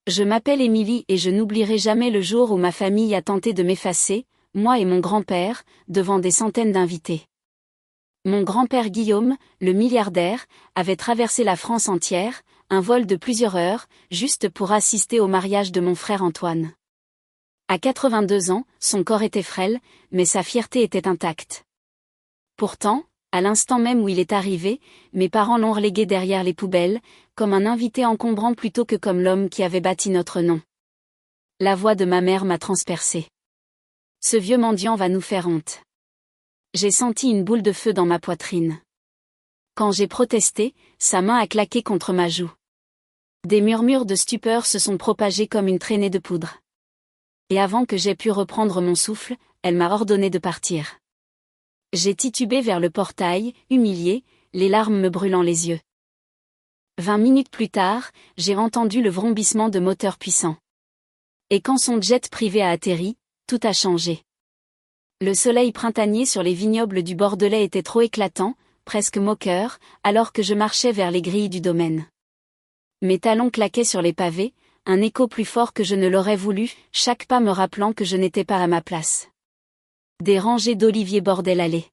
Je m'appelle Émilie et je n'oublierai jamais le jour où ma famille a tenté de m'effacer, moi et mon grand-père, devant des centaines d'invités. Mon grand-père Guillaume, le milliardaire, avait traversé la France entière, un vol de plusieurs heures, juste pour assister au mariage de mon frère Antoine. À 82 ans, son corps était frêle, mais sa fierté était intacte. Pourtant, à l'instant même où il est arrivé, mes parents l'ont relégué derrière les poubelles, comme un invité encombrant plutôt que comme l'homme qui avait bâti notre nom. La voix de ma mère m'a transpercée. Ce vieux mendiant va nous faire honte. J'ai senti une boule de feu dans ma poitrine. Quand j'ai protesté, sa main a claqué contre ma joue. Des murmures de stupeur se sont propagés comme une traînée de poudre. Et avant que j'aie pu reprendre mon souffle, elle m'a ordonné de partir. J'ai titubé vers le portail, humilié, les larmes me brûlant les yeux. 20 minutes plus tard, j'ai entendu le vrombissement de moteurs puissants. Et quand son jet privé a atterri, tout a changé. Le soleil printanier sur les vignobles du Bordelais était trop éclatant, presque moqueur, alors que je marchais vers les grilles du domaine. Mes talons claquaient sur les pavés, un écho plus fort que je ne l'aurais voulu, chaque pas me rappelant que je n'étais pas à ma place. Des rangées d'oliviers bordaient l'allée.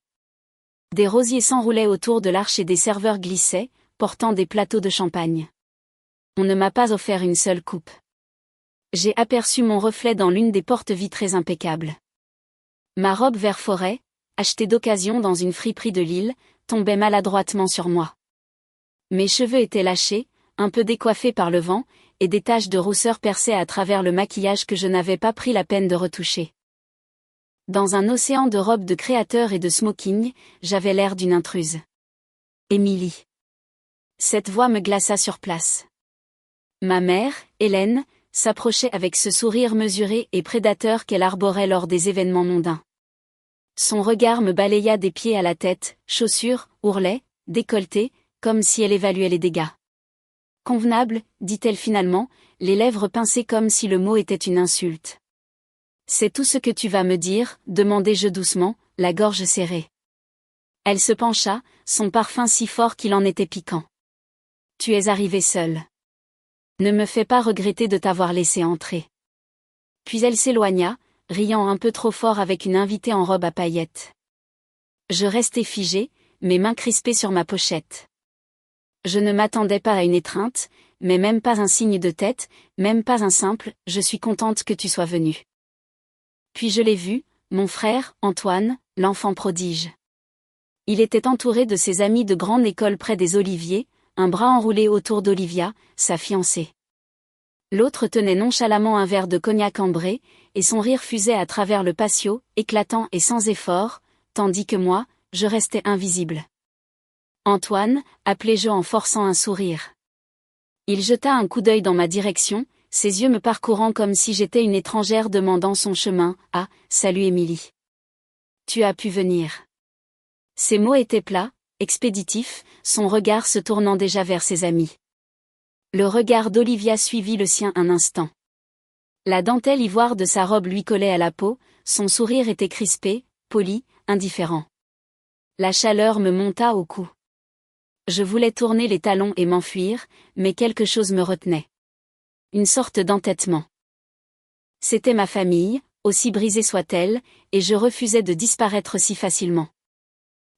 Des rosiers s'enroulaient autour de l'arche et des serveurs glissaient, portant des plateaux de champagne. On ne m'a pas offert une seule coupe. J'ai aperçu mon reflet dans l'une des portes vitrées impeccables. Ma robe vert forêt, achetée d'occasion dans une friperie de Lille, tombait maladroitement sur moi. Mes cheveux étaient lâchés, un peu décoiffés par le vent, et des taches de rousseur perçaient à travers le maquillage que je n'avais pas pris la peine de retoucher. Dans un océan de robes de créateurs et de smoking, j'avais l'air d'une intruse. Émilie. Cette voix me glaça sur place. Ma mère, Hélène, s'approchait avec ce sourire mesuré et prédateur qu'elle arborait lors des événements mondains. Son regard me balaya des pieds à la tête, chaussures, ourlets, décolleté, comme si elle évaluait les dégâts. Convenable, dit-elle finalement, les lèvres pincées comme si le mot était une insulte. C'est tout ce que tu vas me dire, demandai-je doucement, la gorge serrée. Elle se pencha, son parfum si fort qu'il en était piquant. Tu es arrivé seule. Ne me fais pas regretter de t'avoir laissé entrer. Puis elle s'éloigna, riant un peu trop fort avec une invitée en robe à paillettes. Je restai figée, mes mains crispées sur ma pochette. Je ne m'attendais pas à une étreinte, mais même pas un signe de tête, même pas un simple « je suis contente que tu sois venu ». Puis je l'ai vu, mon frère, Antoine, l'enfant prodige. Il était entouré de ses amis de grande école près des Oliviers, un bras enroulé autour d'Olivia, sa fiancée. L'autre tenait nonchalamment un verre de cognac ambré, et son rire fusait à travers le patio, éclatant et sans effort, tandis que moi, je restais invisible. Antoine, appelai-je en forçant un sourire. Il jeta un coup d'œil dans ma direction, ses yeux me parcourant comme si j'étais une étrangère demandant son chemin. « Ah, salut Émilie. Tu as pu venir. » Ses mots étaient plats, expéditifs, son regard se tournant déjà vers ses amis. Le regard d'Olivia suivit le sien un instant. La dentelle ivoire de sa robe lui collait à la peau, son sourire était crispé, poli, indifférent. La chaleur me monta au cou. Je voulais tourner les talons et m'enfuir, mais quelque chose me retenait. Une sorte d'entêtement. C'était ma famille, aussi brisée soit-elle, et je refusais de disparaître si facilement.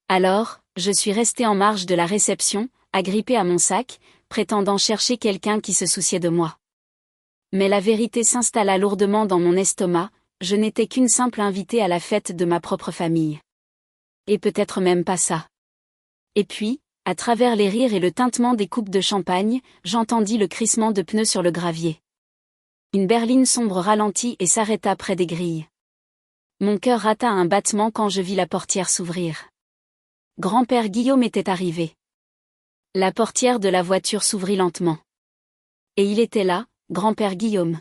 Alors, je suis restée en marge de la réception, agrippée à mon sac, prétendant chercher quelqu'un qui se souciait de moi. Mais la vérité s'installa lourdement dans mon estomac, je n'étais qu'une simple invitée à la fête de ma propre famille. Et peut-être même pas ça. Et puis, à travers les rires et le tintement des coupes de champagne, j'entendis le crissement de pneus sur le gravier. Une berline sombre ralentit et s'arrêta près des grilles. Mon cœur rata un battement quand je vis la portière s'ouvrir. Grand-père Guillaume était arrivé. La portière de la voiture s'ouvrit lentement. Et il était là, grand-père Guillaume.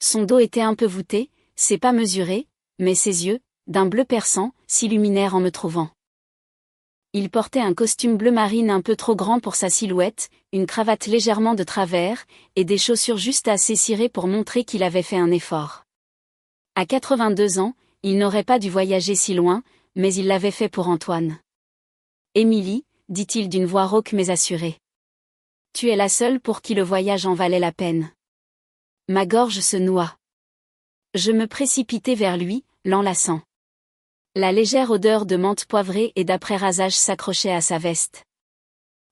Son dos était un peu voûté, ses pas mesurés, mais ses yeux, d'un bleu perçant, s'illuminèrent en me trouvant. Il portait un costume bleu marine un peu trop grand pour sa silhouette, une cravate légèrement de travers, et des chaussures juste assez cirées pour montrer qu'il avait fait un effort. À 82 ans, il n'aurait pas dû voyager si loin, mais il l'avait fait pour Antoine. « Émilie, dit-il d'une voix rauque mais assurée. Tu es la seule pour qui le voyage en valait la peine. Ma gorge se noua. Je me précipitai vers lui, l'enlaçant. La légère odeur de menthe poivrée et d'après-rasage s'accrochait à sa veste.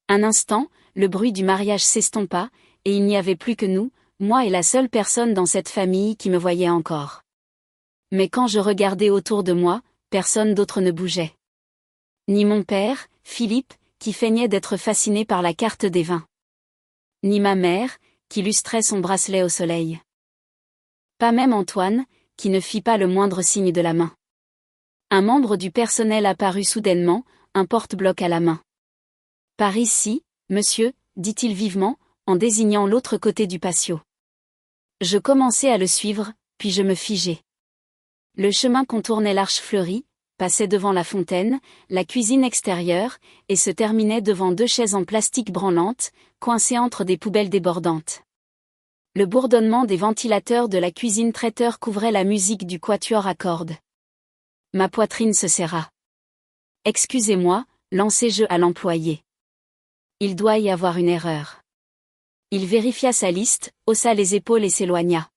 Un instant, le bruit du mariage s'estompa, et il n'y avait plus que nous, moi et la seule personne dans cette famille qui me voyait encore. Mais quand je regardais autour de moi, personne d'autre ne bougeait. Ni mon père, Philippe, qui feignait d'être fasciné par la carte des vins. Ni ma mère, qui lustrait son bracelet au soleil. Pas même Antoine, qui ne fit pas le moindre signe de la main. Un membre du personnel apparut soudainement, un porte-bloc à la main. « Par ici, monsieur », dit-il vivement, en désignant l'autre côté du patio. Je commençai à le suivre, puis je me figeai. Le chemin contournait l'arche fleurie, passait devant la fontaine, la cuisine extérieure, et se terminait devant 2 chaises en plastique branlantes, coincées entre des poubelles débordantes. Le bourdonnement des ventilateurs de la cuisine traiteur couvrait la musique du quatuor à cordes. Ma poitrine se serra. « Excusez-moi », lançai-je à l'employé. « Il doit y avoir une erreur. » Il vérifia sa liste, haussa les épaules et s'éloigna.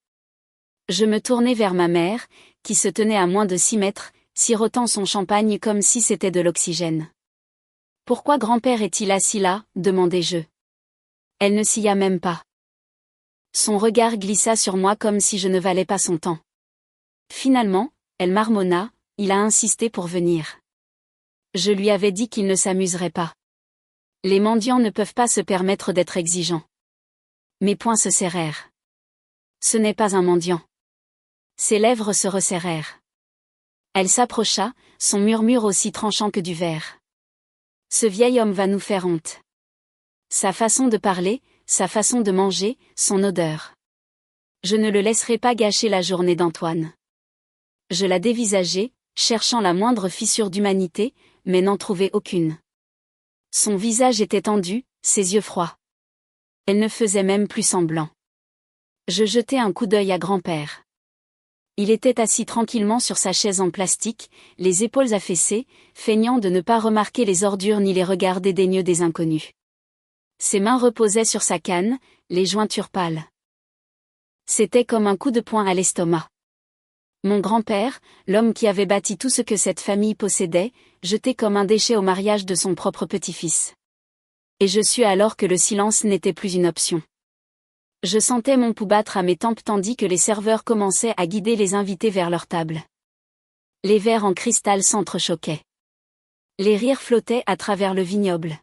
Je me tournai vers ma mère, qui se tenait à moins de 6 mètres, sirotant son champagne comme si c'était de l'oxygène. « Pourquoi grand-père est-il assis là ?» demandai-je. Elle ne s'y a même pas. Son regard glissa sur moi comme si je ne valais pas son temps. Finalement, elle marmonna, « Il a insisté pour venir. » Je lui avais dit qu'il ne s'amuserait pas. Les mendiants ne peuvent pas se permettre d'être exigeants. Mes poings se serrèrent. Ce n'est pas un mendiant. Ses lèvres se resserrèrent. Elle s'approcha, son murmure aussi tranchant que du verre. Ce vieil homme va nous faire honte. Sa façon de parler, sa façon de manger, son odeur. Je ne le laisserai pas gâcher la journée d'Antoine. Je la dévisageai, cherchant la moindre fissure d'humanité, mais n'en trouvai aucune. Son visage était tendu, ses yeux froids. Elle ne faisait même plus semblant. Je jetai un coup d'œil à grand-père. Il était assis tranquillement sur sa chaise en plastique, les épaules affaissées, feignant de ne pas remarquer les ordures ni les regards dédaigneux des inconnus. Ses mains reposaient sur sa canne, les jointures pâles. C'était comme un coup de poing à l'estomac. Mon grand-père, l'homme qui avait bâti tout ce que cette famille possédait, jeté comme un déchet au mariage de son propre petit-fils. Et je sus alors que le silence n'était plus une option. Je sentais mon pouls battre à mes tempes tandis que les serveurs commençaient à guider les invités vers leur table. Les verres en cristal s'entrechoquaient. Les rires flottaient à travers le vignoble.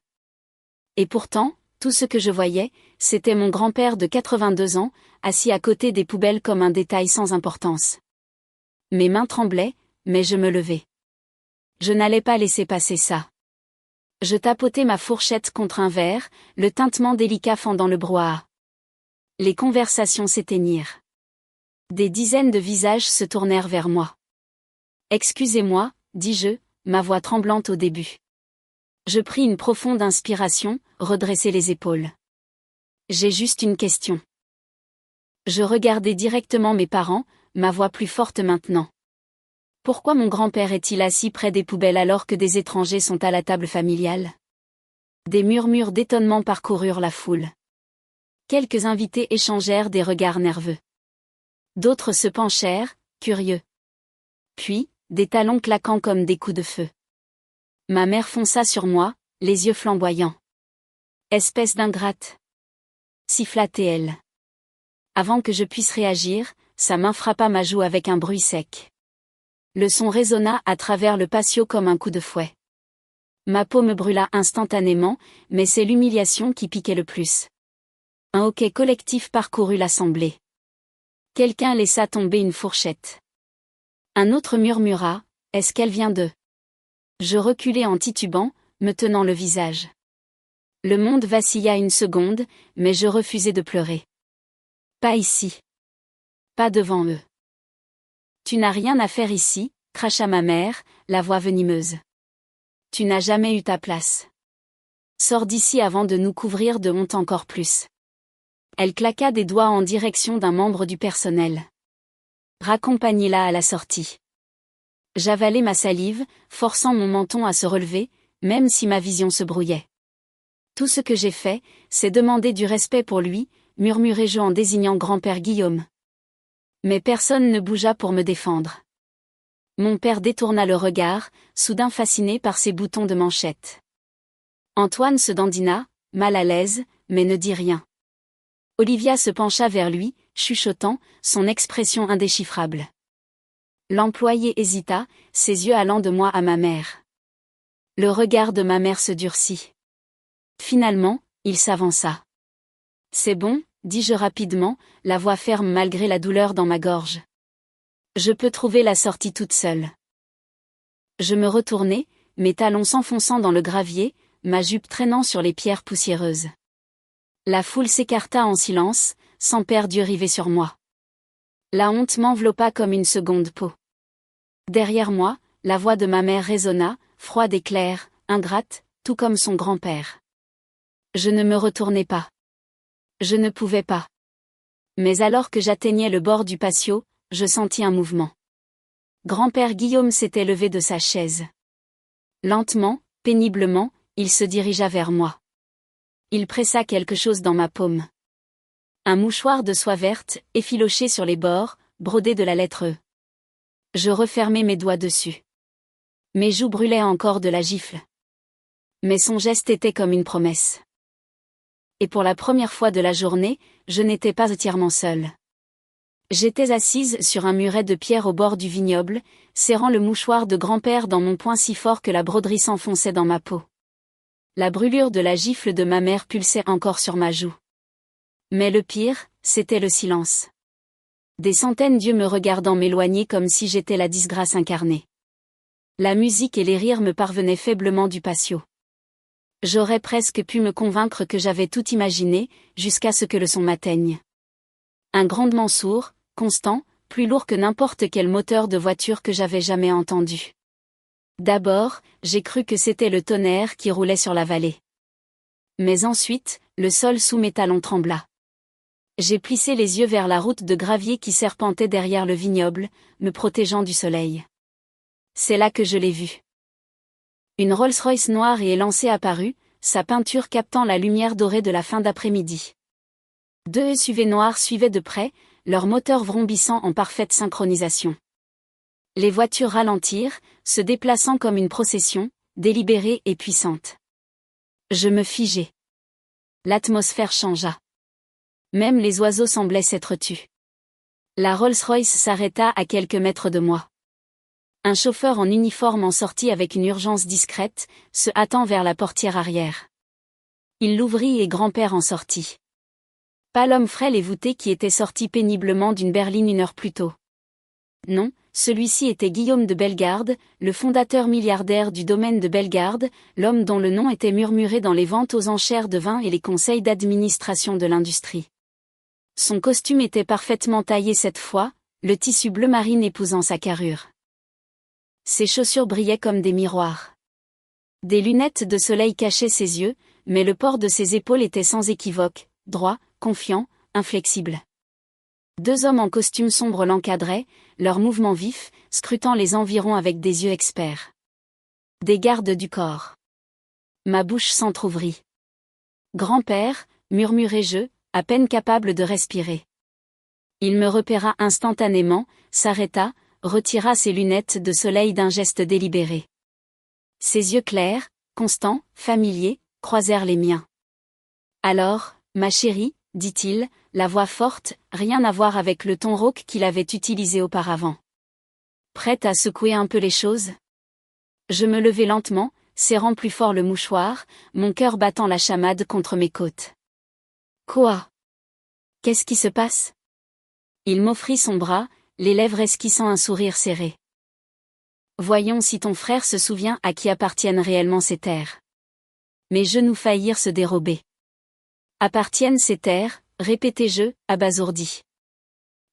Et pourtant, tout ce que je voyais, c'était mon grand-père de 82 ans, assis à côté des poubelles comme un détail sans importance. Mes mains tremblaient, mais je me levai. Je n'allais pas laisser passer ça. Je tapotai ma fourchette contre un verre, le tintement délicat fendant le brouhaha. Les conversations s'éteignirent. Des dizaines de visages se tournèrent vers moi. « Excusez-moi », dis-je, ma voix tremblante au début. Je pris une profonde inspiration, redressai les épaules. « J'ai juste une question. » Je regardai directement mes parents, ma voix plus forte maintenant. Pourquoi mon grand-père est-il assis près des poubelles alors que des étrangers sont à la table familiale? Des murmures d'étonnement parcoururent la foule. Quelques invités échangèrent des regards nerveux. D'autres se penchèrent, curieux. Puis, des talons claquant comme des coups de feu. Ma mère fonça sur moi, les yeux flamboyants. « Espèce d'ingrate !» siffla-t-elle. Avant que je puisse réagir, sa main frappa ma joue avec un bruit sec. Le son résonna à travers le patio comme un coup de fouet. Ma peau me brûla instantanément, mais c'est l'humiliation qui piquait le plus. Un hoquet collectif parcourut l'assemblée. Quelqu'un laissa tomber une fourchette. Un autre murmura, « Est-ce qu'elle vient de ?» Je reculai en titubant, me tenant le visage. Le monde vacilla une seconde, mais je refusai de pleurer. Pas ici. Pas devant eux. Tu n'as rien à faire ici, cracha ma mère, la voix venimeuse. Tu n'as jamais eu ta place. Sors d'ici avant de nous couvrir de honte encore plus. Elle claqua des doigts en direction d'un membre du personnel. Raccompagnez-la à la sortie. J'avalai ma salive, forçant mon menton à se relever, même si ma vision se brouillait. Tout ce que j'ai fait, c'est demander du respect pour lui, murmurai-je en désignant grand-père Guillaume. Mais personne ne bougea pour me défendre. Mon père détourna le regard, soudain fasciné par ses boutons de manchette. Antoine se dandina, mal à l'aise, mais ne dit rien. Olivia se pencha vers lui, chuchotant, son expression indéchiffrable. L'employé hésita, ses yeux allant de moi à ma mère. Le regard de ma mère se durcit. Finalement, il s'avança. « C'est bon », dis-je rapidement, la voix ferme malgré la douleur dans ma gorge. « Je peux trouver la sortie toute seule. » Je me retournai, mes talons s'enfonçant dans le gravier, ma jupe traînant sur les pierres poussiéreuses. La foule s'écarta en silence, sans perdre river sur moi. La honte m'enveloppa comme une seconde peau. Derrière moi, la voix de ma mère résonna, froide et claire, ingrate, tout comme son grand-père. Je ne me retournai pas. Je ne pouvais pas. Mais alors que j'atteignais le bord du patio, je sentis un mouvement. Grand-père Guillaume s'était levé de sa chaise. Lentement, péniblement, il se dirigea vers moi. Il pressa quelque chose dans ma paume. Un mouchoir de soie verte, effiloché sur les bords, brodé de la lettre E. Je refermai mes doigts dessus. Mes joues brûlaient encore de la gifle. Mais son geste était comme une promesse. Et pour la première fois de la journée, je n'étais pas entièrement seule. J'étais assise sur un muret de pierre au bord du vignoble, serrant le mouchoir de grand-père dans mon poing si fort que la broderie s'enfonçait dans ma peau. La brûlure de la gifle de ma mère pulsait encore sur ma joue. Mais le pire, c'était le silence. Des centaines d'yeux me regardant m'éloigner comme si j'étais la disgrâce incarnée. La musique et les rires me parvenaient faiblement du patio. J'aurais presque pu me convaincre que j'avais tout imaginé, jusqu'à ce que le son m'atteigne. Un grondement sourd, constant, plus lourd que n'importe quel moteur de voiture que j'avais jamais entendu. D'abord, j'ai cru que c'était le tonnerre qui roulait sur la vallée. Mais ensuite, le sol sous mes talons trembla. J'ai plissé les yeux vers la route de gravier qui serpentait derrière le vignoble, me protégeant du soleil. C'est là que je l'ai vue. Une Rolls-Royce noire et élancée apparut, sa peinture captant la lumière dorée de la fin d'après-midi. Deux SUV noirs suivaient de près, leurs moteurs vrombissant en parfaite synchronisation. Les voitures ralentirent, se déplaçant comme une procession, délibérée et puissante. Je me figeai. L'atmosphère changea. Même les oiseaux semblaient s'être tus. La Rolls-Royce s'arrêta à quelques mètres de moi. Un chauffeur en uniforme en sortit avec une urgence discrète, se hâtant vers la portière arrière. Il l'ouvrit et grand-père en sortit. Pas l'homme frêle et voûté qui était sorti péniblement d'une berline une heure plus tôt. Non, celui-ci était Guillaume de Bellegarde, le fondateur milliardaire du domaine de Bellegarde, l'homme dont le nom était murmuré dans les ventes aux enchères de vin et les conseils d'administration de l'industrie. Son costume était parfaitement taillé cette fois, le tissu bleu marine épousant sa carrure. Ses chaussures brillaient comme des miroirs. Des lunettes de soleil cachaient ses yeux, mais le port de ses épaules était sans équivoque, droit, confiant, inflexible. Deux hommes en costume sombre l'encadraient, leurs mouvements vifs, scrutant les environs avec des yeux experts. Des gardes du corps. Ma bouche s'entr'ouvrit. « Grand-père », murmurai-je, à peine capable de respirer. Il me repéra instantanément, s'arrêta, retira ses lunettes de soleil d'un geste délibéré. Ses yeux clairs, constants, familiers, croisèrent les miens. « Alors, ma chérie », dit-il, la voix forte, rien à voir avec le ton rauque qu'il avait utilisé auparavant. « Prête à secouer un peu les choses ? » Je me levai lentement, serrant plus fort le mouchoir, mon cœur battant la chamade contre mes côtes. « Quoi ? Qu'est-ce qui se passe ? » Il m'offrit son bras, les lèvres esquissant un sourire serré. « Voyons si ton frère se souvient à qui appartiennent réellement ces terres. » Mes genoux faillirent se dérober. « Appartiennent ces terres », répétai-je, abasourdi.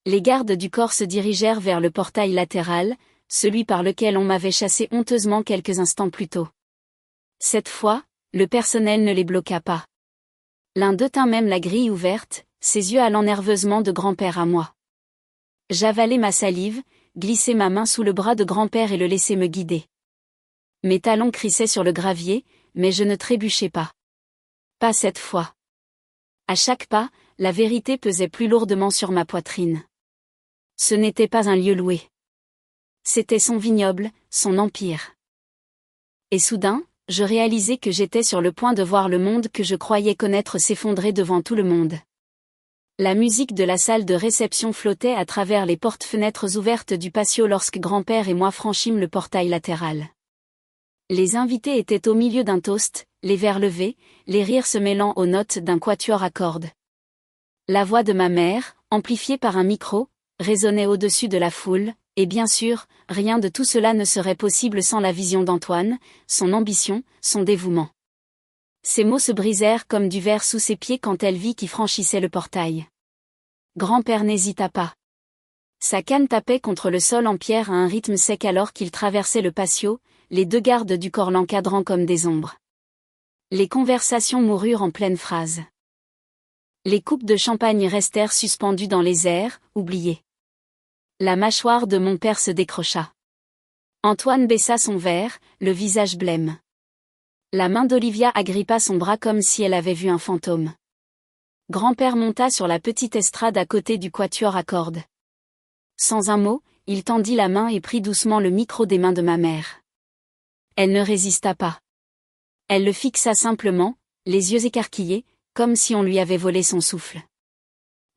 Les gardes du corps se dirigèrent vers le portail latéral, celui par lequel on m'avait chassé honteusement quelques instants plus tôt. Cette fois, le personnel ne les bloqua pas. L'un d'eux tint même la grille ouverte, ses yeux allant nerveusement de grand-père à moi. J'avalai ma salive, glissai ma main sous le bras de grand-père et le laissai me guider. Mes talons crissaient sur le gravier, mais je ne trébuchai pas. Pas cette fois. À chaque pas, la vérité pesait plus lourdement sur ma poitrine. Ce n'était pas un lieu loué. C'était son vignoble, son empire. Et soudain, je réalisai que j'étais sur le point de voir le monde que je croyais connaître s'effondrer devant tout le monde. La musique de la salle de réception flottait à travers les portes-fenêtres ouvertes du patio lorsque grand-père et moi franchîmes le portail latéral. Les invités étaient au milieu d'un toast, les verres levés, les rires se mêlant aux notes d'un quatuor à cordes. La voix de ma mère, amplifiée par un micro, résonnait au-dessus de la foule, et bien sûr, rien de tout cela ne serait possible sans la vision d'Antoine, son ambition, son dévouement. Ses mots se brisèrent comme du verre sous ses pieds quand elle vit qui franchissait le portail. Grand-père n'hésita pas. Sa canne tapait contre le sol en pierre à un rythme sec alors qu'il traversait le patio, les deux gardes du corps l'encadrant comme des ombres. Les conversations moururent en pleine phrase. Les coupes de champagne restèrent suspendues dans les airs, oubliées. La mâchoire de mon père se décrocha. Antoine baissa son verre, le visage blême. La main d'Olivia agrippa son bras comme si elle avait vu un fantôme. Grand-père monta sur la petite estrade à côté du quatuor à cordes. Sans un mot, il tendit la main et prit doucement le micro des mains de ma mère. Elle ne résista pas. Elle le fixa simplement, les yeux écarquillés, comme si on lui avait volé son souffle.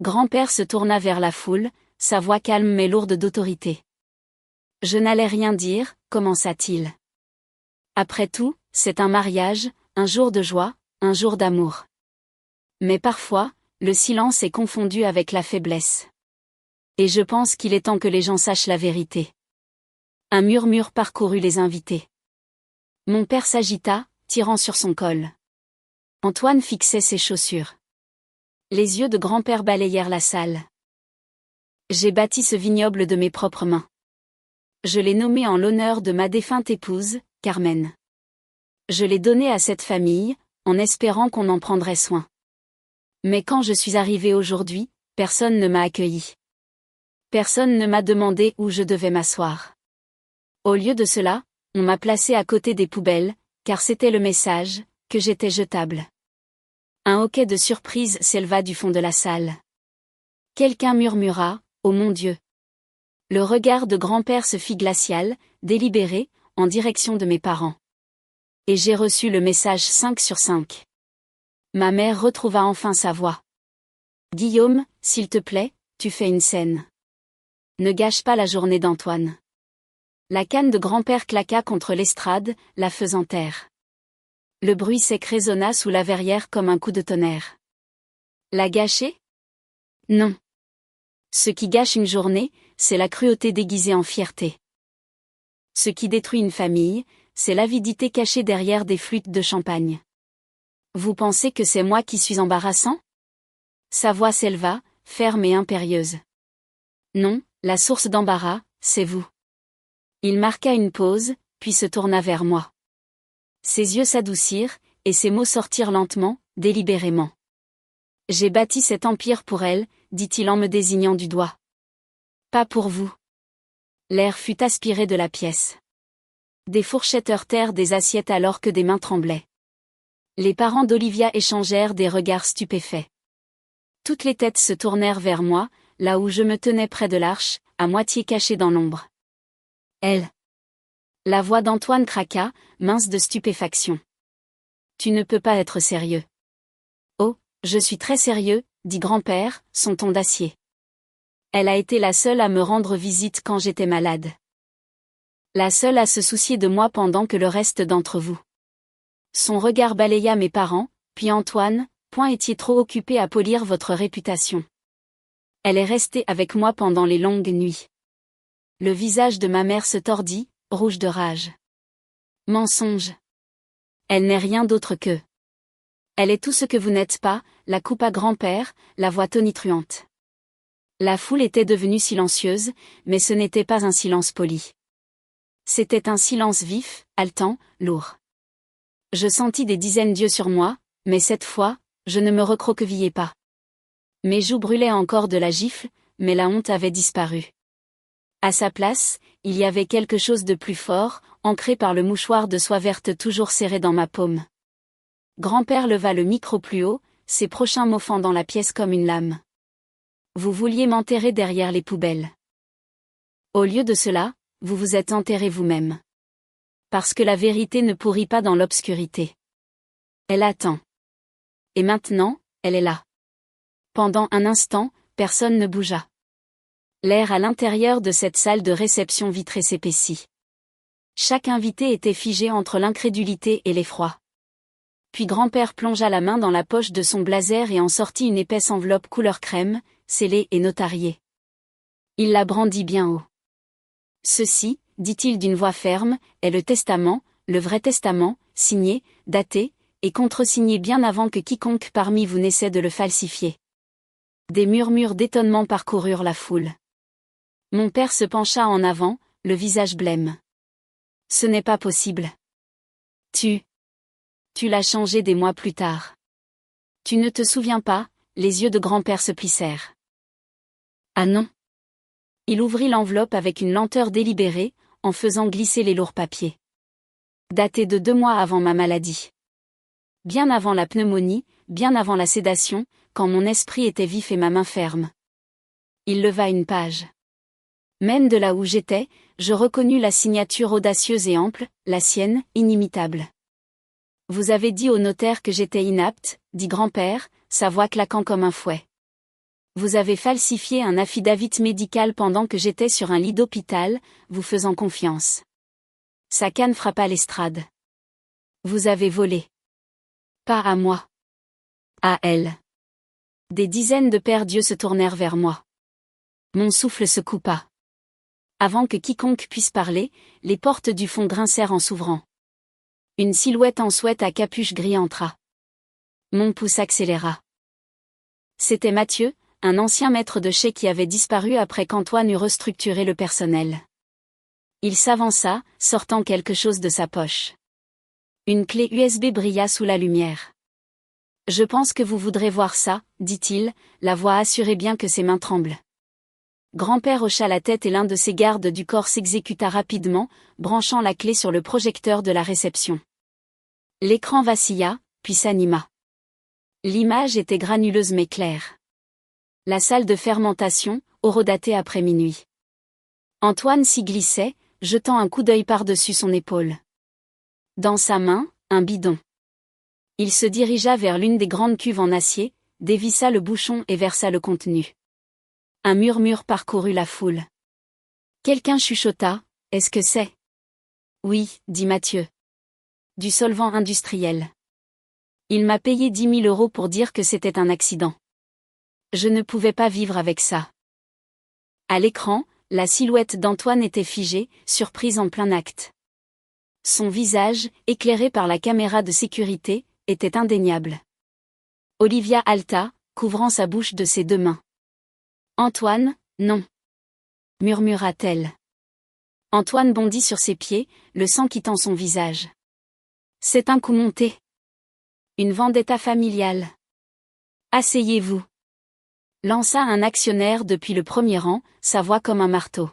Grand-père se tourna vers la foule, sa voix calme mais lourde d'autorité. Je n'allais rien dire, commença-t-il. Après tout, c'est un mariage, un jour de joie, un jour d'amour. Mais parfois, le silence est confondu avec la faiblesse. Et je pense qu'il est temps que les gens sachent la vérité. Un murmure parcourut les invités. Mon père s'agita, tirant sur son col. Antoine fixait ses chaussures. Les yeux de grand-père balayèrent la salle. J'ai bâti ce vignoble de mes propres mains. Je l'ai nommé en l'honneur de ma défunte épouse, Carmen. Je l'ai donné à cette famille, en espérant qu'on en prendrait soin. Mais quand je suis arrivé aujourd'hui, personne ne m'a accueilli. Personne ne m'a demandé où je devais m'asseoir. Au lieu de cela, on m'a placé à côté des poubelles, car c'était le message, que j'étais jetable. Un hoquet de surprise s'éleva du fond de la salle. Quelqu'un murmura, « Oh mon Dieu !» Le regard de grand-père se fit glacial, délibéré, en direction de mes parents. Et j'ai reçu le message 5 sur 5. Ma mère retrouva enfin sa voix. « Guillaume, s'il te plaît, tu fais une scène. Ne gâche pas la journée d'Antoine. » La canne de grand-père claqua contre l'estrade, la faisant taire. Le bruit sec résonna sous la verrière comme un coup de tonnerre. La gâcher? Non. Ce qui gâche une journée, c'est la cruauté déguisée en fierté. Ce qui détruit une famille, c'est l'avidité cachée derrière des flûtes de champagne. Vous pensez que c'est moi qui suis embarrassant? Sa voix s'éleva, ferme et impérieuse. Non, la source d'embarras, c'est vous. Il marqua une pause, puis se tourna vers moi. Ses yeux s'adoucirent, et ses mots sortirent lentement, délibérément. J'ai bâti cet empire pour elle, dit-il en me désignant du doigt. Pas pour vous. L'air fut aspiré de la pièce. Des fourchettes heurtèrent des assiettes alors que des mains tremblaient. Les parents d'Olivia échangèrent des regards stupéfaits. Toutes les têtes se tournèrent vers moi, là où je me tenais près de l'arche, à moitié cachée dans l'ombre. Elle. La voix d'Antoine craqua, mince de stupéfaction. Tu ne peux pas être sérieux. Oh, je suis très sérieux, dit grand-père, son ton d'acier. Elle a été la seule à me rendre visite quand j'étais malade. La seule à se soucier de moi pendant que le reste d'entre vous. Son regard balaya mes parents, puis Antoine, point étiez trop occupé à polir votre réputation. Elle est restée avec moi pendant les longues nuits. Le visage de ma mère se tordit, rouge de rage. Mensonge. Elle n'est rien d'autre que. Elle est tout ce que vous n'êtes pas, la coupa grand-père, la voix tonitruante. La foule était devenue silencieuse, mais ce n'était pas un silence poli. C'était un silence vif, haletant, lourd. Je sentis des dizaines d'yeux sur moi, mais cette fois, je ne me recroquevillai pas. Mes joues brûlaient encore de la gifle, mais la honte avait disparu. À sa place, il y avait quelque chose de plus fort, ancré par le mouchoir de soie verte toujours serré dans ma paume. Grand-père leva le micro plus haut, ses prochains mots fendant la pièce comme une lame. Vous vouliez m'enterrer derrière les poubelles. Au lieu de cela, vous vous êtes enterré vous-même. Parce que la vérité ne pourrit pas dans l'obscurité. Elle attend. Et maintenant, elle est là. Pendant un instant, personne ne bougea. L'air à l'intérieur de cette salle de réception vitrée s'épaissit. Chaque invité était figé entre l'incrédulité et l'effroi. Puis grand-père plongea la main dans la poche de son blazer et en sortit une épaisse enveloppe couleur crème, scellée et notariée. Il la brandit bien haut. Ceci, dit-il d'une voix ferme, est le testament, le vrai testament, signé, daté, et contresigné bien avant que quiconque parmi vous n'essaie de le falsifier. Des murmures d'étonnement parcoururent la foule. Mon père se pencha en avant, le visage blême. Ce n'est pas possible. Tu l'as changé des mois plus tard. Tu ne te souviens pas, les yeux de grand-père se plissèrent. Ah non. Il ouvrit l'enveloppe avec une lenteur délibérée, en faisant glisser les lourds papiers. Daté de 2 mois avant ma maladie. Bien avant la pneumonie, bien avant la sédation, quand mon esprit était vif et ma main ferme. Il leva une page. Même de là où j'étais, je reconnus la signature audacieuse et ample, la sienne, inimitable. Vous avez dit au notaire que j'étais inapte, dit grand-père, sa voix claquant comme un fouet. Vous avez falsifié un affidavit médical pendant que j'étais sur un lit d'hôpital, vous faisant confiance. Sa canne frappa l'estrade. Vous avez volé. Pas à moi. À elle. Des dizaines de paires d'yeux se tournèrent vers moi. Mon souffle se coupa. Avant que quiconque puisse parler, les portes du fond grincèrent en s'ouvrant. Une silhouette en sweat à capuche gris entra. Mon pouce accéléra. C'était Mathieu, un ancien maître de chais qui avait disparu après qu'Antoine eut restructuré le personnel. Il s'avança, sortant quelque chose de sa poche. Une clé USB brilla sous la lumière. Je pense que vous voudrez voir ça, dit-il, la voix assurait bien que ses mains tremblent. Grand-père hocha la tête et l'un de ses gardes du corps s'exécuta rapidement, branchant la clé sur le projecteur de la réception. L'écran vacilla, puis s'anima. L'image était granuleuse mais claire. La salle de fermentation, horodatée après minuit. Antoine s'y glissait, jetant un coup d'œil par-dessus son épaule. Dans sa main, un bidon. Il se dirigea vers l'une des grandes cuves en acier, dévissa le bouchon et versa le contenu. Un murmure parcourut la foule. Quelqu'un chuchota, « Est-ce que c'est ?» Oui, dit Mathieu. Du solvant industriel. Il m'a payé 10 000 € pour dire que c'était un accident. Je ne pouvais pas vivre avec ça. À l'écran, la silhouette d'Antoine était figée, surprise en plein acte. Son visage, éclairé par la caméra de sécurité, était indéniable. Olivia halta, couvrant sa bouche de ses 2 mains. Antoine, non. Murmura-t-elle. Antoine bondit sur ses pieds, le sang quittant son visage. C'est un coup monté. Une vendetta familiale. Asseyez-vous. Lança un actionnaire depuis le premier rang, sa voix comme un marteau.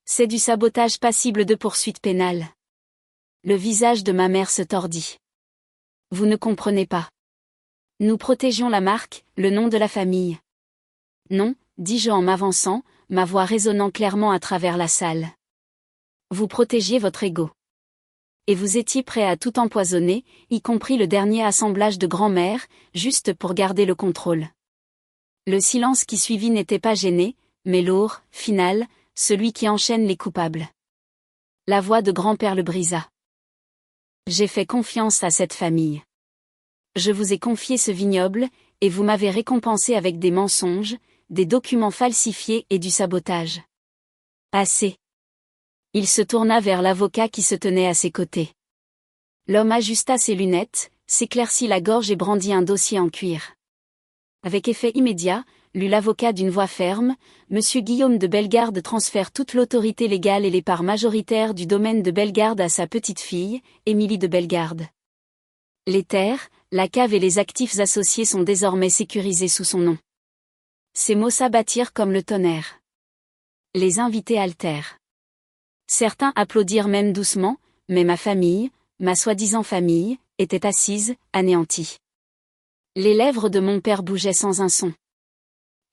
C'est du sabotage passible de poursuite pénale. Le visage de ma mère se tordit. Vous ne comprenez pas. Nous protégions la marque, le nom de la famille. Non, dis-je en m'avançant, ma voix résonnant clairement à travers la salle. Vous protégiez votre ego. Et vous étiez prêt à tout empoisonner, y compris le dernier assemblage de grand-mère, juste pour garder le contrôle. Le silence qui suivit n'était pas gêné, mais lourd, final, celui qui enchaîne les coupables. La voix de grand-père le brisa. J'ai fait confiance à cette famille. Je vous ai confié ce vignoble, et vous m'avez récompensé avec des mensonges, des documents falsifiés et du sabotage. Assez. Il se tourna vers l'avocat qui se tenait à ses côtés. L'homme ajusta ses lunettes, s'éclaircit la gorge et brandit un dossier en cuir. Avec effet immédiat, lut l'avocat d'une voix ferme, Monsieur Guillaume de Bellegarde transfère toute l'autorité légale et les parts majoritaires du domaine de Bellegarde à sa petite-fille, Émilie de Bellegarde. Les terres, la cave et les actifs associés sont désormais sécurisés sous son nom. Ces mots s'abattirent comme le tonnerre. Les invités haltèrent. Certains applaudirent même doucement, mais ma famille, ma soi-disant famille, était assise, anéantie. Les lèvres de mon père bougeaient sans un son.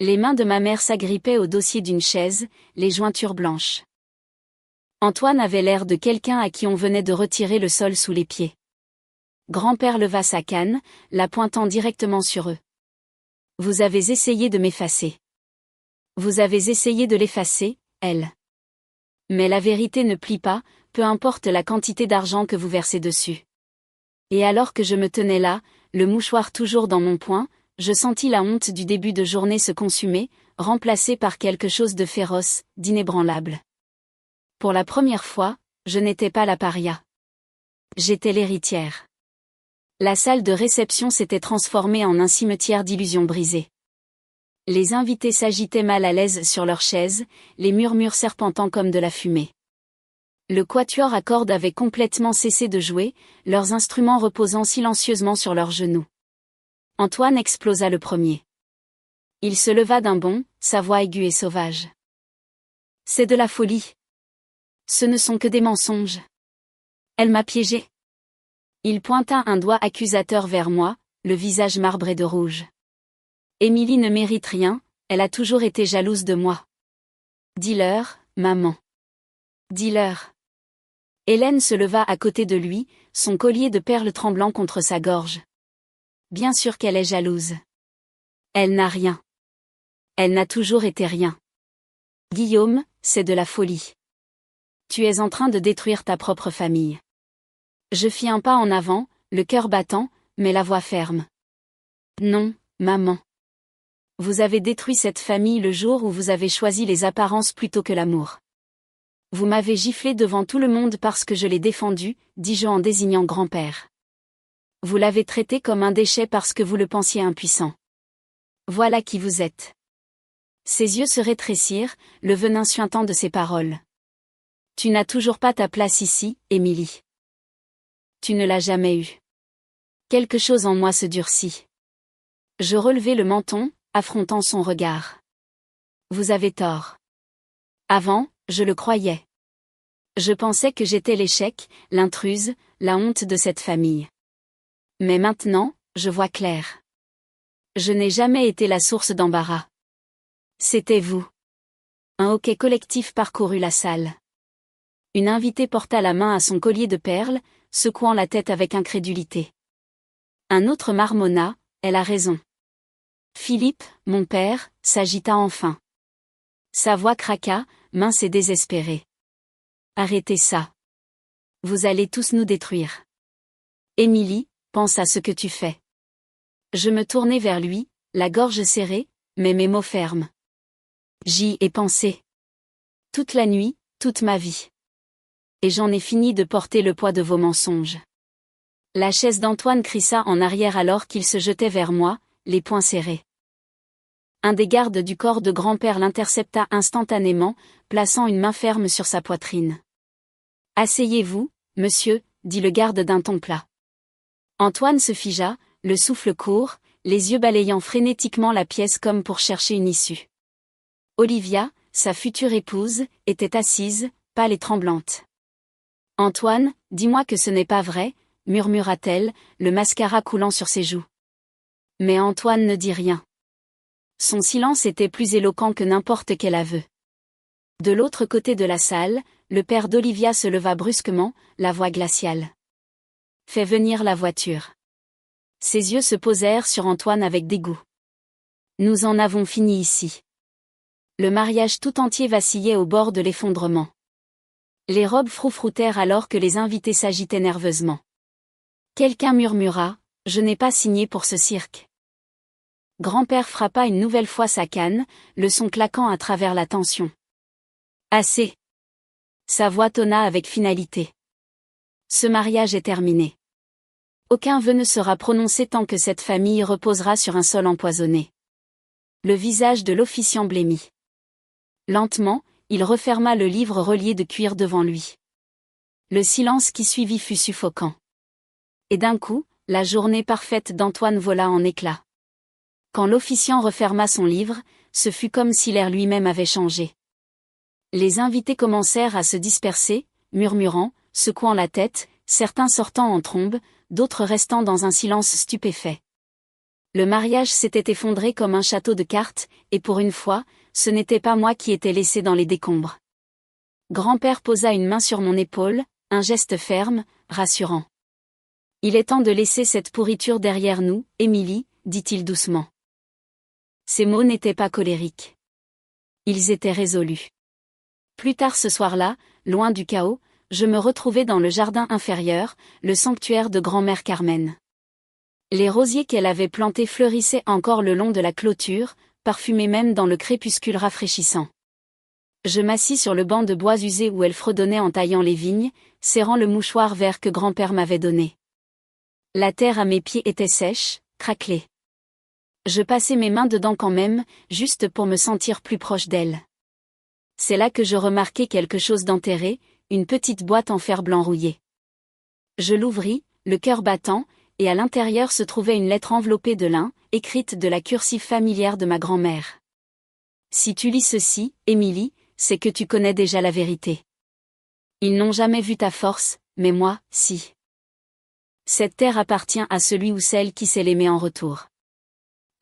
Les mains de ma mère s'agrippaient au dossier d'une chaise, les jointures blanches. Antoine avait l'air de quelqu'un à qui on venait de retirer le sol sous les pieds. Grand-père leva sa canne, la pointant directement sur eux. Vous avez essayé de m'effacer. Vous avez essayé de l'effacer, elle. Mais la vérité ne plie pas, peu importe la quantité d'argent que vous versez dessus. Et alors que je me tenais là, le mouchoir toujours dans mon poing, je sentis la honte du début de journée se consumer, remplacée par quelque chose de féroce, d'inébranlable. Pour la première fois, je n'étais pas la paria. J'étais l'héritière. La salle de réception s'était transformée en un cimetière d'illusions brisées. Les invités s'agitaient mal à l'aise sur leurs chaises, les murmures serpentant comme de la fumée. Le quatuor à cordes avait complètement cessé de jouer, leurs instruments reposant silencieusement sur leurs genoux. Antoine explosa le premier. Il se leva d'un bond, sa voix aiguë et sauvage. C'est de la folie. Ce ne sont que des mensonges. Elle m'a piégé. Il pointa un doigt accusateur vers moi, le visage marbré de rouge. Émilie ne mérite rien, elle a toujours été jalouse de moi. Dis-leur, maman. Dis-leur. Hélène se leva à côté de lui, son collier de perles tremblant contre sa gorge. Bien sûr qu'elle est jalouse. Elle n'a rien. Elle n'a toujours été rien. Guillaume, c'est de la folie. Tu es en train de détruire ta propre famille. Je fis un pas en avant, le cœur battant, mais la voix ferme. Non, maman. Vous avez détruit cette famille le jour où vous avez choisi les apparences plutôt que l'amour. Vous m'avez giflé devant tout le monde parce que je l'ai défendu, dis-je en désignant grand-père. Vous l'avez traité comme un déchet parce que vous le pensiez impuissant. Voilà qui vous êtes. Ses yeux se rétrécirent, le venin suintant de ses paroles. Tu n'as toujours pas ta place ici, Émilie. Tu ne l'as jamais eue. Quelque chose en moi se durcit. Je relevai le menton, affrontant son regard. Vous avez tort. Avant, je le croyais. Je pensais que j'étais l'échec, l'intruse, la honte de cette famille. Mais maintenant, je vois clair. Je n'ai jamais été la source d'embarras. C'était vous. Un hoquet collectif parcourut la salle. Une invitée porta la main à son collier de perles, secouant la tête avec incrédulité. Un autre marmonna, elle a raison. Philippe, mon père, s'agita enfin. Sa voix craqua, mince et désespérée. Arrêtez ça. Vous allez tous nous détruire. Émilie, pense à ce que tu fais. Je me tournai vers lui, la gorge serrée, mais mes mots fermes. J'y ai pensé. Toute la nuit, toute ma vie. Et j'en ai fini de porter le poids de vos mensonges. La chaise d'Antoine crissa en arrière alors qu'il se jetait vers moi, les poings serrés. Un des gardes du corps de grand-père l'intercepta instantanément, plaçant une main ferme sur sa poitrine. « Asseyez-vous, monsieur, » dit le garde d'un ton plat. Antoine se figea, le souffle court, les yeux balayant frénétiquement la pièce comme pour chercher une issue. Olivia, sa future épouse, était assise, pâle et tremblante. « Antoine, dis-moi que ce n'est pas vrai, » murmura-t-elle, le mascara coulant sur ses joues. Mais Antoine ne dit rien. Son silence était plus éloquent que n'importe quel aveu. De l'autre côté de la salle, le père d'Olivia se leva brusquement, la voix glaciale. « Fais venir la voiture. » Ses yeux se posèrent sur Antoine avec dégoût. « Nous en avons fini ici. » Le mariage tout entier vacillait au bord de l'effondrement. Les robes froufroutèrent alors que les invités s'agitaient nerveusement. Quelqu'un murmura, « Je n'ai pas signé pour ce cirque. » Grand-père frappa une nouvelle fois sa canne, le son claquant à travers la tension. « Assez. » Sa voix tonna avec finalité. « Ce mariage est terminé. Aucun vœu ne sera prononcé tant que cette famille reposera sur un sol empoisonné. » Le visage de l'officiant blêmit. Lentement, il referma le livre relié de cuir devant lui. Le silence qui suivit fut suffocant. Et d'un coup, la journée parfaite d'Antoine vola en éclats. Quand l'officiant referma son livre, ce fut comme si l'air lui-même avait changé. Les invités commencèrent à se disperser, murmurant, secouant la tête, certains sortant en trombe, d'autres restant dans un silence stupéfait. Le mariage s'était effondré comme un château de cartes, et pour une fois, ce n'était pas moi qui étais laissé dans les décombres. Grand-père posa une main sur mon épaule, un geste ferme, rassurant. Il est temps de laisser cette pourriture derrière nous, Émilie, dit-il doucement. Ces mots n'étaient pas colériques. Ils étaient résolus. Plus tard ce soir-là, loin du chaos, je me retrouvais dans le jardin inférieur, le sanctuaire de grand-mère Carmen. Les rosiers qu'elle avait plantés fleurissaient encore le long de la clôture, parfumés même dans le crépuscule rafraîchissant. Je m'assis sur le banc de bois usé où elle fredonnait en taillant les vignes, serrant le mouchoir vert que grand-père m'avait donné. La terre à mes pieds était sèche, craquelée. Je passais mes mains dedans quand même, juste pour me sentir plus proche d'elle. C'est là que je remarquai quelque chose d'enterré, une petite boîte en fer blanc rouillé. Je l'ouvris, le cœur battant, et à l'intérieur se trouvait une lettre enveloppée de lin, écrite de la cursive familière de ma grand-mère. Si tu lis ceci, Émilie, c'est que tu connais déjà la vérité. Ils n'ont jamais vu ta force, mais moi, si. Cette terre appartient à celui ou celle qui sait l'aimer en retour.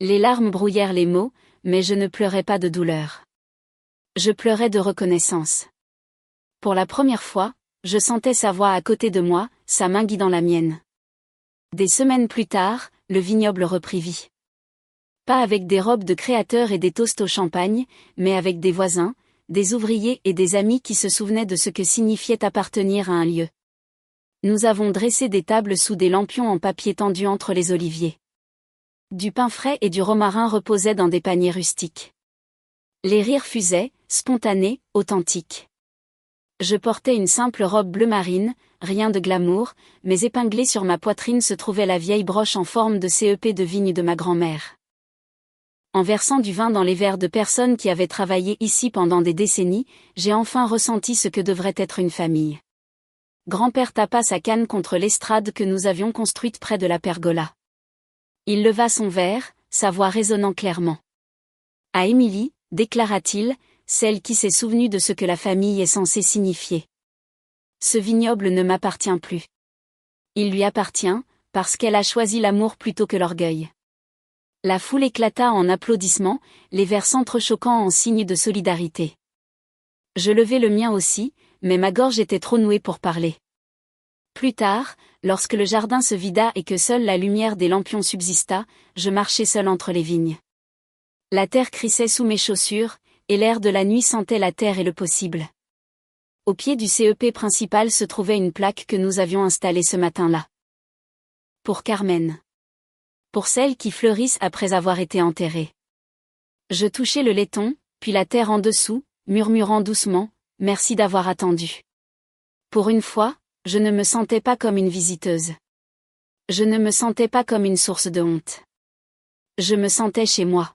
Les larmes brouillèrent les mots, mais je ne pleurais pas de douleur. Je pleurais de reconnaissance. Pour la première fois, je sentais sa voix à côté de moi, sa main guidant la mienne. Des semaines plus tard, le vignoble reprit vie. Pas avec des robes de créateurs et des toasts au champagne, mais avec des voisins, des ouvriers et des amis qui se souvenaient de ce que signifiait appartenir à un lieu. Nous avons dressé des tables sous des lampions en papier tendu entre les oliviers. Du pain frais et du romarin reposaient dans des paniers rustiques. Les rires fusaient, spontanés, authentiques. Je portais une simple robe bleu marine, rien de glamour, mais épinglée sur ma poitrine se trouvait la vieille broche en forme de CEP de vigne de ma grand-mère. En versant du vin dans les verres de personnes qui avaient travaillé ici pendant des décennies, j'ai enfin ressenti ce que devrait être une famille. Grand-père tapa sa canne contre l'estrade que nous avions construite près de la pergola. Il leva son verre, sa voix résonnant clairement. À Émilie, déclara-t-il, celle qui s'est souvenue de ce que la famille est censée signifier. Ce vignoble ne m'appartient plus. Il lui appartient, parce qu'elle a choisi l'amour plutôt que l'orgueil. La foule éclata en applaudissements, les verres s'entrechoquant en signe de solidarité. Je levai le mien aussi, mais ma gorge était trop nouée pour parler. Plus tard, lorsque le jardin se vida et que seule la lumière des lampions subsista, je marchais seul entre les vignes. La terre crissait sous mes chaussures, et l'air de la nuit sentait la terre et le possible. Au pied du CEP principal se trouvait une plaque que nous avions installée ce matin-là. Pour Carmen. Pour celles qui fleurissent après avoir été enterrées. Je touchai le laiton, puis la terre en dessous, murmurant doucement, « Merci d'avoir attendu ». Pour une fois, je ne me sentais pas comme une visiteuse. Je ne me sentais pas comme une source de honte. Je me sentais chez moi.